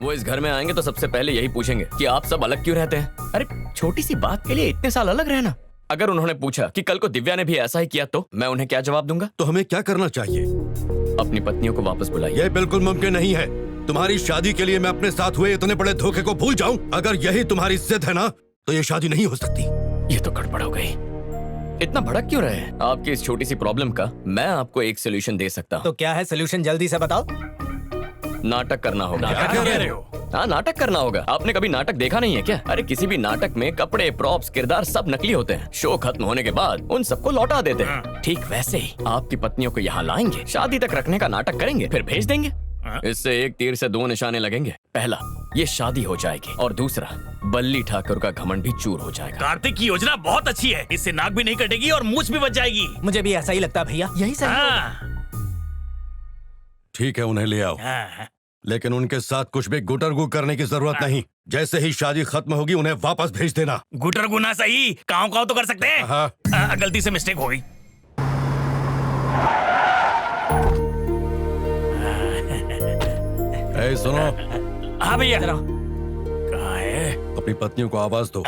वो इस घर में आएंगे तो सबसे पहले यही पूछेंगे कि आप सब अलग क्यों रहते हैं। अरे छोटी सी बात के लिए इतने साल अलग रहना। अगर उन्होंने पूछा कि कल को दिव्या ने भी ऐसा ही किया तो मैं उन्हें क्या जवाब दूंगा? तो हमें क्या करना चाहिए? अपनी पत्नियों को वापस बुलाइए। यह बिल्कुल मुमकिन नहीं है। तुम्हारी शादी के लिए मैं अपने साथ हुए इतने बड़े धोखे को भूल जाऊं? अगर यही तुम्हारी जिद है ना तो ये शादी नहीं हो सकती। ये तो गड़बड़ हो गई। इतना भड़क क्यों रहे हैं? आपकी इस छोटी सी प्रॉब्लम का मैं आपको एक सोल्यूशन दे सकता हूँ। तो क्या है सोल्यूशन, जल्दी से बताओ। नाटक करना होगा। क्या कह रहे हो? हाँ, नाटक करना होगा। आपने कभी नाटक देखा नहीं है क्या? अरे किसी भी नाटक में कपड़े, प्रॉप्स, किरदार सब नकली होते हैं। शो खत्म होने के बाद उन सबको लौटा देते हैं। ठीक वैसे ही आपकी पत्नियों को यहाँ लाएंगे, शादी तक रखने का नाटक करेंगे, फिर भेज देंगे। इससे एक तीर से दो निशाने लगेंगे। पहला, ये शादी हो जाएगी, और दूसरा, बल्ली ठाकुर का घमंड भी चूर हो जाएगा। कार्तिक की योजना बहुत अच्छी है। इससे नाक भी नहीं कटेगी और मूछ भी बच जाएगी। मुझे भी ऐसा ही लगता है भैया, यही सही होगा। ठीक है, उन्हें ले आओ, लेकिन उनके साथ कुछ भी गुटरगु करने की जरूरत नहीं। जैसे ही शादी खत्म होगी उन्हें वापस भेज देना। गुटरगु ना सही, काव काव तो कर सकते हैं। हाँ। गलती से मिस्टेक हो गई। ए, सुनो। हाँ भैया। कहाँ है? अपनी पत्नियों को आवाज दो।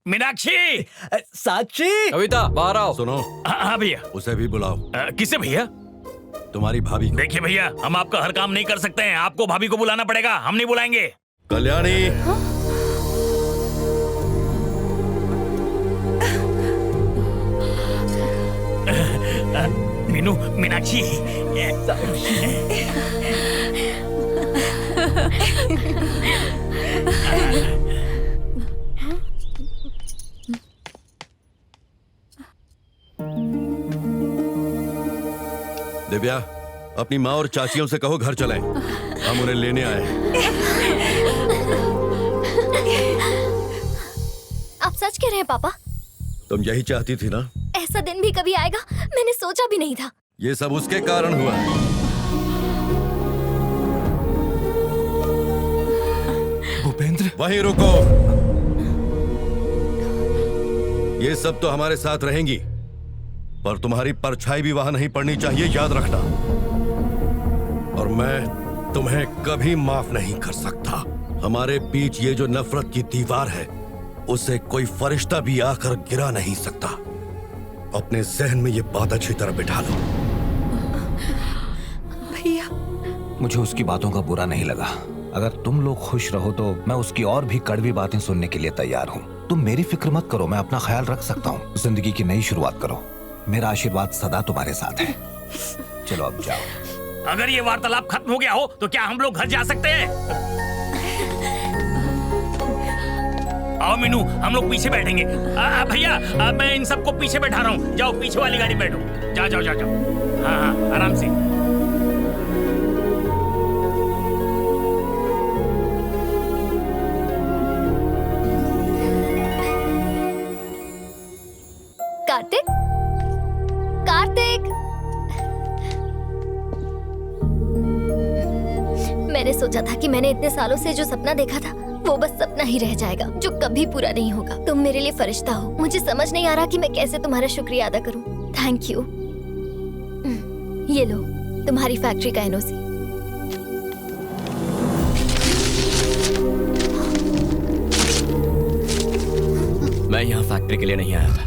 मीनाक्षी, साक्षी, कविता, बाहर आओ। सुनो। हाँ भैया। उसे भी बुलाओ। किसे भैया? तुम्हारी भाभी को। देखिए भैया, हम आपका हर काम नहीं कर सकते हैं। आपको भाभी को बुलाना पड़ेगा, हम नहीं बुलाएंगे। कल्याणी। मीनू, मीनाक्षी। दिव्या, अपनी माँ और चाचियों से कहो घर चलें। हम उन्हें लेने आए हैं। आप सच कह रहे हैं पापा? तुम यही चाहती थी ना? ऐसा दिन भी कभी आएगा मैंने सोचा भी नहीं था। ये सब उसके कारण हुआ। भूपेंद्र, वहीं रुको। ये सब तो हमारे साथ रहेंगी, पर तुम्हारी परछाई भी वहां नहीं पड़नी चाहिए, याद रखना। और मैं तुम्हें कभी माफ नहीं कर सकता। हमारे बीच ये जो नफरत की दीवार है, उसे कोई फरिश्ता भी आकर गिरा नहीं सकता। अपने जहन में ये बात अच्छी तरह बिठा लो। भैया, मुझे उसकी बातों का बुरा नहीं लगा। अगर तुम लोग खुश रहो तो मैं उसकी और भी कड़वी बातें सुनने के लिए तैयार हूँ। तुम मेरी फिक्र मत करो, मैं अपना ख्याल रख सकता हूँ। जिंदगी की नई शुरुआत करो। मेरा आशीर्वाद सदा तुम्हारे साथ है। चलो अब जाओ। अगर ये वार्तालाप खत्म हो गया हो तो क्या हम लोग घर जा सकते हैं? आओ मीनू, हम लोग पीछे बैठेंगे। भैया, मैं इन सबको पीछे बैठा रहा हूँ। जाओ पीछे वाली गाड़ी में बैठो। जाओ जाओ जाओ जाओ। हाँ हाँ, आराम से। कार्तिक, कार्तिक, मैंने सोचा था कि मैंने इतने सालों से जो सपना देखा था वो बस सपना ही रह जाएगा, जो कभी पूरा नहीं होगा। तुम मेरे लिए फरिश्ता हो। मुझे समझ नहीं आ रहा कि मैं कैसे तुम्हारा शुक्रिया अदा करूं। Thank you. ये लो, तुम्हारी फैक्ट्री का एनओसी। मैं यहाँ फैक्ट्री के लिए नहीं आया था,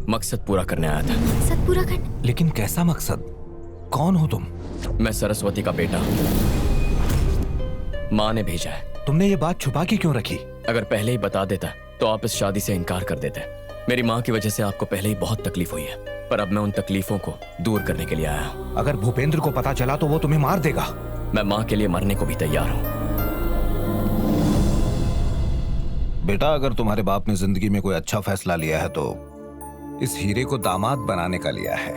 मकसद पूरा करने आया था। मकसद पूरा करने? लेकिन कैसा मकसद? कौन हो तुम? मैं सरस्वती का बेटा हूँ। माँ ने भेजा है। तुमने ये बात छुपा के क्यों रखी? अगर पहले ही बता देता तो आप इस शादी से इनकार कर देते। मेरी माँ की वजह से आपको पहले ही बहुत तकलीफ हुई है, पर अब मैं उन तकलीफों को दूर करने के लिए आया हूँ। अगर भूपेंद्र को पता चला तो वो तुम्हें मार देगा। मैं माँ के लिए मरने को भी तैयार हूँ। बेटा, अगर तुम्हारे बाप ने जिंदगी में कोई अच्छा फैसला लिया है तो इस हीरे को दामाद बनाने का लिया है।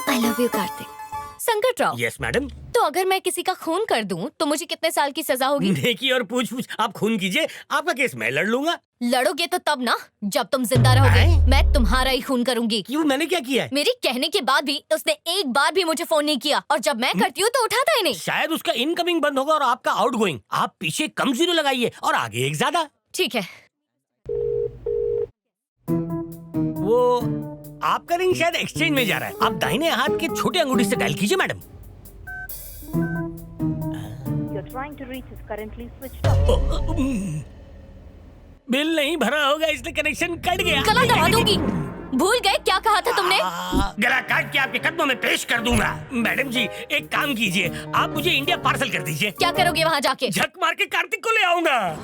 I love you Kartik. संकट राव। Yes madam. तो अगर मैं किसी का खून कर दूं तो मुझे कितने साल की सजा होगी? देखिए और पूछ आप खून कीजिए, आपका केस मैं लड़ लूंगा। लड़ोगे तो तब ना, जब तुम जिंदा रहोगे। मैं तुम्हारा ही खून करूंगी। क्यों, मैंने क्या किया है? मेरी कहने के बाद भी उसने एक बार भी मुझे फोन नहीं किया, और जब मैं करती हूँ तो उठाता ही नहीं। शायद उसका इनकमिंग बंद होगा और आपका आउटगोइंग। आप पीछे कम जीरो लगाइए और आगे एक ज्यादा। ठीक है। वो आपका रिंग शायद एक्सचेंज में जा रहा है। आप दाहिने हाथ के छोटे अंगूठी से डायल कीजिए madam. You're trying to reach is currently switched off. Bill नहीं भरा होगा इसलिए कनेक्शन कट गया। गला दबा दूंगी। भूल गए क्या कहा था तुमने? गला काट के आपके कदमों में पेश कर दूंगा। मैडम जी एक काम कीजिए, आप मुझे इंडिया पार्सल कर दीजिए। क्या करोगे वहाँ जाके? झक मार के कार्तिक को ले आऊंगा।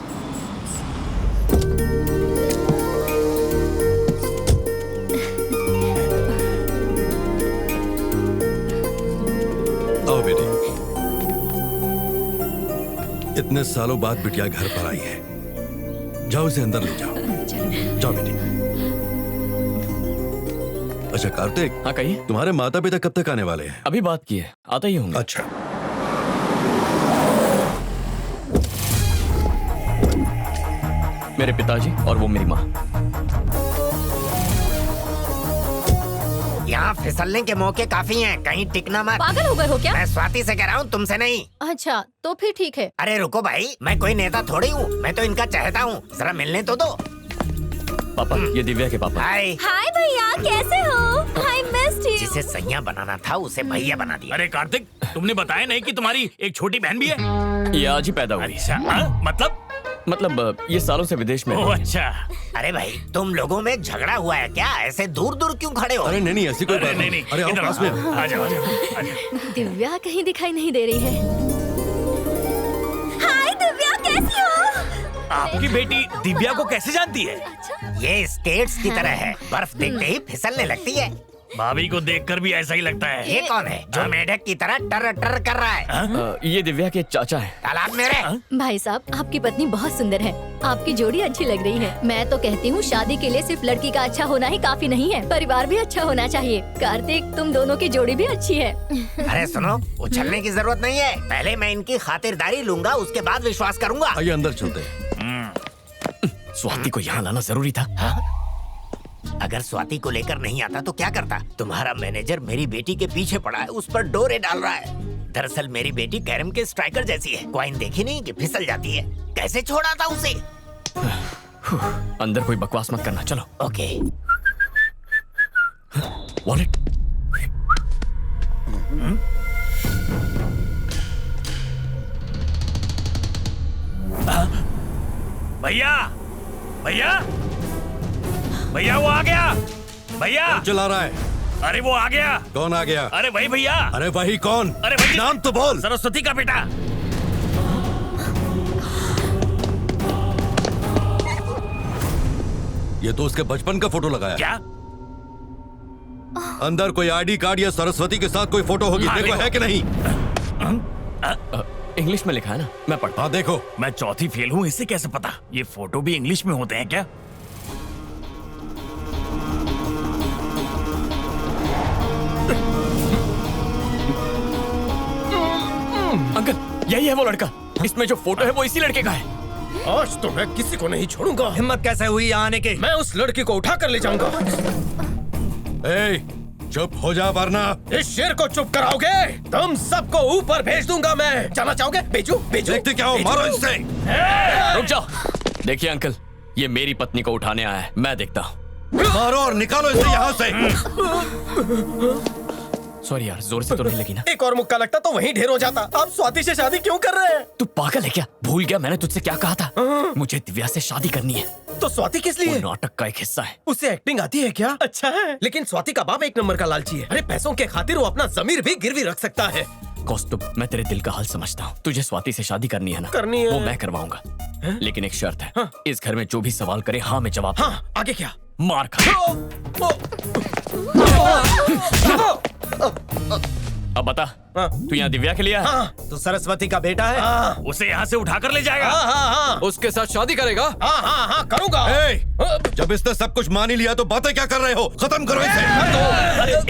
आओ बेटी, इतने सालों बाद बिटिया घर पर आई है, जाओ इसे अंदर ले जाओ। जाओ बेटी। अच्छा कार्तिक। हाँ कहिए। तुम्हारे माता पिता कब तक आने वाले हैं? अभी बात की है, आता ही होंगे। अच्छा। मेरे पिताजी और वो मेरी माँ। यहाँ फिसलने के मौके काफी हैं, कहीं टिकना मत। पागल हो गए हो क्या? मैं स्वाति से कह रहा हूँ, तुमसे नहीं। अच्छा तो फिर ठीक है। अरे रुको भाई, मैं कोई नेता थोड़ी हूँ, मैं तो इनका चाहता हूँ, जरा मिलने तो दो। पापा, ये दिव्या के पापा। हाय। हाय भैया, कैसे हो? हाय मिस्ड यू। जिसे सैया बनाना था उसे भैया बना दिया। अरे कार्तिक, तुमने बताया नहीं कि तुम्हारी एक छोटी बहन भी है? ये आज ही पैदा हुई। अच्छा, मतलब ये सालों से विदेश में। ओह अच्छा। अरे भाई, तुम लोगों में झगड़ा हुआ है क्या? ऐसे दूर दूर क्यों खड़े हो? अरे नहीं ऐसी कोई बात नहीं। अरे आओ इधर पास में। आ जाओ, आ जाओ। दिव्या कहीं दिखाई नहीं दे रही है। हाय दिव्या, कैसी हो? आपकी बेटी दिव्या को कैसे जानती है? ये स्केट्स की तरह है, बर्फ देखते ही फिसलने लगती है। भाभी को देखकर भी ऐसा ही लगता है। ये कौन है जो मेढक की तरह टर टर कर रहा है? ये दिव्या के चाचा हैं। तालाब मेरे। भाई साहब, आपकी पत्नी बहुत सुंदर है, आपकी जोड़ी अच्छी लग रही है। मैं तो कहती हूँ शादी के लिए सिर्फ लड़की का अच्छा होना ही काफी नहीं है, परिवार भी अच्छा होना चाहिए। कार्तिक, तुम दोनों की जोड़ी भी अच्छी है। अरे सुनो, उछलने की जरूरत नहीं है, पहले मैं इनकी खातिरदारी लूंगा, उसके बाद विश्वास करूंगा। आइए अंदर चलते हैं। स्वाति को यहाँ लाना जरूरी था। अगर स्वाति को लेकर नहीं आता तो क्या करता? तुम्हारा मैनेजर मेरी बेटी के पीछे पड़ा है, उस पर डोरे डाल रहा है। दरअसल मेरी बेटी कैरम के स्ट्राइकर जैसी है, कॉइन देखी नहीं कि फिसल जाती है। कैसे छोड़ा था उसे? अंदर कोई बकवास मत करना, चलो। ओके। वॉलेट। भैया, भैया, भैया वो आ गया। भैया चला रहा है। अरे वो आ गया। कौन आ गया? अरे वही भैया। अरे वही कौन? अरे वही। नाम तो बोल। सरस्वती का बेटा। ये तो उसके बचपन का फोटो लगाया। क्या? अंदर कोई आईडी कार्ड या सरस्वती के साथ कोई फोटो होगी, हाँ, देखो है कि नहीं? इंग्लिश में लिखा है ना, मैं पढ़ता। हाँ देखो। मैं चौथी फेल हूँ, इससे कैसे पता? ये फोटो भी इंग्लिश में होते हैं क्या? अंकल, यही है वो लड़का। इसमें जो फोटो है वो इसी लड़के का है। आज तो मैं किसी को नहीं छोड़ूंगा। हिम्मत कैसे हुई यहाँ आने की? मैं उस लड़की को उठा कर ले जाऊंगा। ए, चुप हो जा वरना इस शेर को चुप कराओगे, तुम सबको ऊपर भेज दूंगा मैं। जाना चाहोगे? भेजू भेजू। देखते क्या हो, मारो इससे। रुक जाओ। देखिए अंकल, ये मेरी पत्नी को उठाने आया है, मैं देखता हूँ। मारो और निकालो इसे यहाँ से। सॉरी यार, जोर से तो नहीं लगी ना? एक और मुक्का लगता तो वहीं ढेर हो जाता। आप स्वाति से शादी क्यों कर रहे हैं? तू पागल है क्या? भूल गया मैंने तुझसे क्या कहा था? मुझे दिव्या से शादी करनी है। तो स्वाति किस लिए? वो नाटक का एक हिस्सा है। उससे एक्टिंग आती है क्या? अच्छा है, लेकिन स्वाति का बाप एक नंबर का लालची है। अरे पैसों के खातिर वो अपना जमीर भी गिरवी रख सकता है। कौस्तुभ, मैं तेरे दिल का हाल समझता हूँ। तुझे स्वाति से शादी करनी है ना? करनी है। वो मैं करवाऊंगा, लेकिन एक शर्त है। हाँ? इस घर में जो भी सवाल करे हाँ में जवाब। हाँ, आगे क्या? मार खा। अब बता, तू यहाँ दिव्या के लिए है? हाँ, तो सरस्वती का बेटा है। हाँ, उसे यहाँ से उठाकर ले जाएगा। हाँ, हाँ, हाँ, उसके साथ शादी करेगा? हाँ, हाँ, हाँ, करूंगा। जब इसने सब कुछ मान ही लिया तो बातें क्या कर रहे हो? खत्म करो इसे।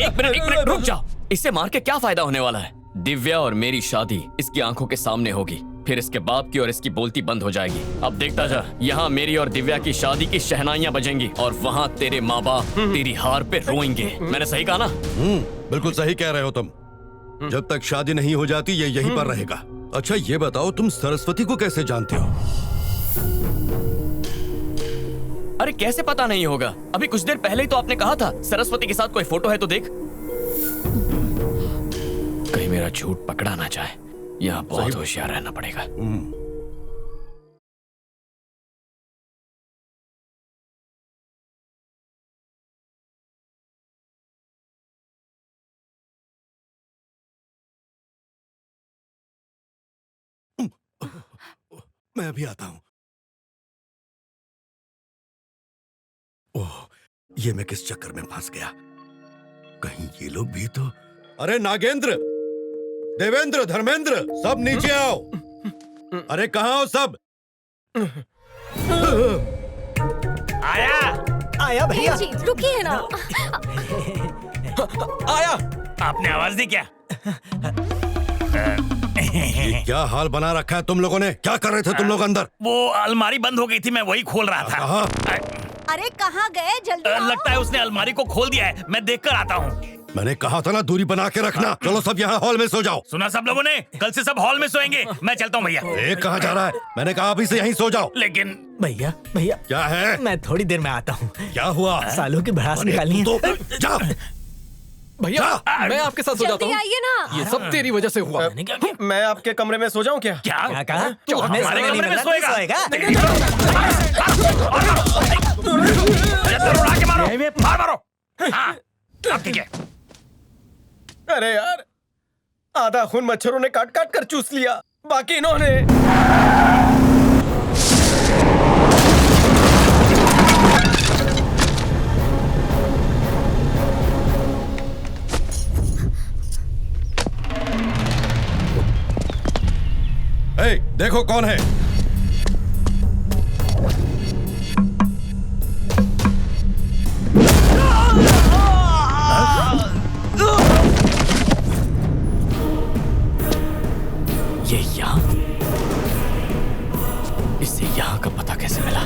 एक मिनट रुक जाओ। इससे मार के क्या फायदा होने वाला है? दिव्या और मेरी शादी इसकी आंखों के सामने होगी, फिर इसके बाप की और इसकी बोलती बंद हो जाएगी। अब देखता जा, यहाँ मेरी और दिव्या की शादी की शहनाइयाँ बजेंगी और वहाँ तेरे माँ बाप तेरी हार पे रोएंगे। मैंने सही कहा ना? बिल्कुल सही कह रहे हो तुम। जब तक शादी नहीं हो जाती ये यहीं पर रहेगा। अच्छा ये बताओ, तुम सरस्वती को कैसे जानते हो? अरे कैसे पता नहीं होगा? अभी कुछ देर पहले ही तो आपने कहा था सरस्वती के साथ कोई फोटो है तो देख। कहीं मेरा झूठ पकड़ा ना जाए, यहाँ बहुत होशियार रहना पड़ेगा। मैं अभी आता हूं। ओह, ये मैं किस चक्कर में फंस गया? कहीं ये लोग भी तो। अरे नागेंद्र, देवेंद्र, धर्मेंद्र, सब नीचे आओ। अरे कहाँ हो सब? आया भैया। जी रुकिए ना। आया। आपने आवाज दी क्या? ये क्या हाल बना रखा है तुम लोगों ने? क्या कर रहे थे तुम लोग अंदर? वो अलमारी बंद हो गई थी, मैं वही खोल रहा था। कहाँ? अरे कहाँ गए? जल्दी आओ। लगता है उसने अलमारी को खोल दिया है, मैं देख कर आता हूँ। मैंने कहा था ना दूरी बना के रखना। चलो सब यहाँ हॉल में सो जाओ। सुना सब लोगों ने? कल से सब हॉल में सोएंगे। मैं चलता हूँ भैया। एक कहाँ जा रहा है? मैंने कहा अभी से यहीं सो जाओ। लेकिन भैया भैया, क्या है? मैं थोड़ी देर में आता हूँ। क्या हुआ? सालों की भड़ास निकालनी है। तो जा। भैया मैं आपके साथ सो जाता जल्दी हूँ। आइए ना। ये सब तेरी वजह से हुआ। मैं आपके कमरे में सो जाऊं क्या? क्या कहा? तू हमारे कमरे में सोएगा? उड़ा के मारो, मारो। हाँ, अब ठीक है। अरे यार, आधा खून मच्छरों ने काट काट कर चूस लिया, बाकी इन्होंने। ए, देखो कौन है? ये यहाँ? इससे यहाँ का पता कैसे मिला?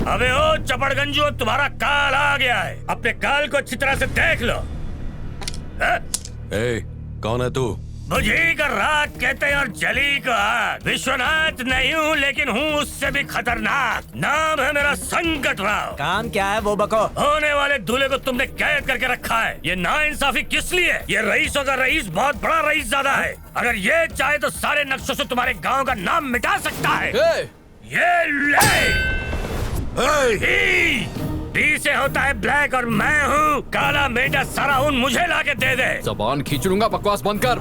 अबे ओ चपड़गंजो, तुम्हारा काल आ गया है। अपने काल को अच्छी तरह से देख लो। ए, कौन है तू? बुझी का रात कहते हैं और जली का आग। विश्वनाथ नहीं हूँ, लेकिन हूँ उससे भी खतरनाक। नाम है मेरा संकट राव। काम क्या है वो बको? होने वाले दूल्हे को तुमने कैद करके रखा है। ये नाइंसाफी किस लिए? ये रईसों का रईस बहुत बड़ा रईस ज्यादा है। अगर ये चाहे तो सारे नक्शों से तुम्हारे गाँव का नाम मिटा सकता है। ये ले डी से होता है ब्लैक और मैं हूँ काला। मेटा सारा उन मुझे लाके दे दे। जबान खींच लूंगा, बकवास बंद कर।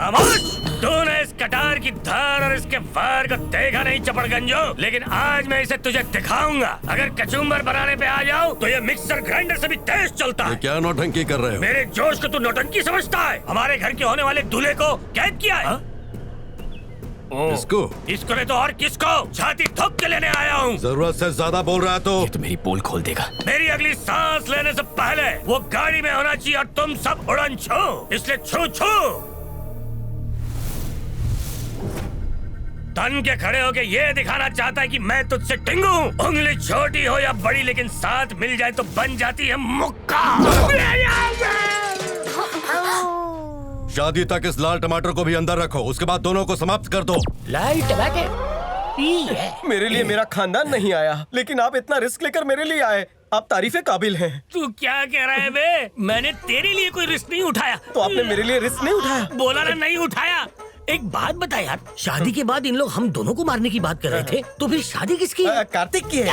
तूने इस कटार की धार और इसके वार को देखा नहीं चपड़गंजो, लेकिन आज मैं इसे तुझे दिखाऊंगा। अगर कचुम्बर बनाने पे आ जाओ तो ये मिक्सर ग्राइंडर से भी तेज चलता है। क्या नौटंकी कर रहे हो? मेरे जोश को तू नौटंकी समझता है? हमारे घर के होने वाले दूल्हे को कैद किया है। इसको नहीं तो और किसको? छाती ठोक के लेने आया हूँ। जरूरत से ज्यादा बोल रहा है तो ये तो मेरी पोल खोल देगा। मेरी अगली सांस लेने से पहले वो गाड़ी में होना चाहिए और तुम सब उड़न छू। इसलिए छू छू। तन के खड़े होके ये दिखाना चाहता है कि मैं तुझसे टिंगू। उंगली छोटी हो या बड़ी, लेकिन साथ मिल जाए तो बन जाती है मुक्का। शादी तक इस लाल टमाटर को भी अंदर रखो, उसके बाद दोनों को समाप्त कर दो। लाल टमाटर? मेरे लिए मेरा खानदान नहीं आया, लेकिन आप इतना रिस्क लेकर मेरे लिए आए। आप तारीफे काबिल हैं। तू क्या कह रहा है बे? मैंने तेरे लिए कोई रिस्क नहीं उठाया। तो आपने मेरे लिए रिस्क नहीं उठाया? बोला ना नहीं उठाया। एक बात बता यार, शादी के बाद इन लोग हम दोनों को मारने की बात कर रहे थे, तो फिर शादी किसकी है? कार्तिक की है।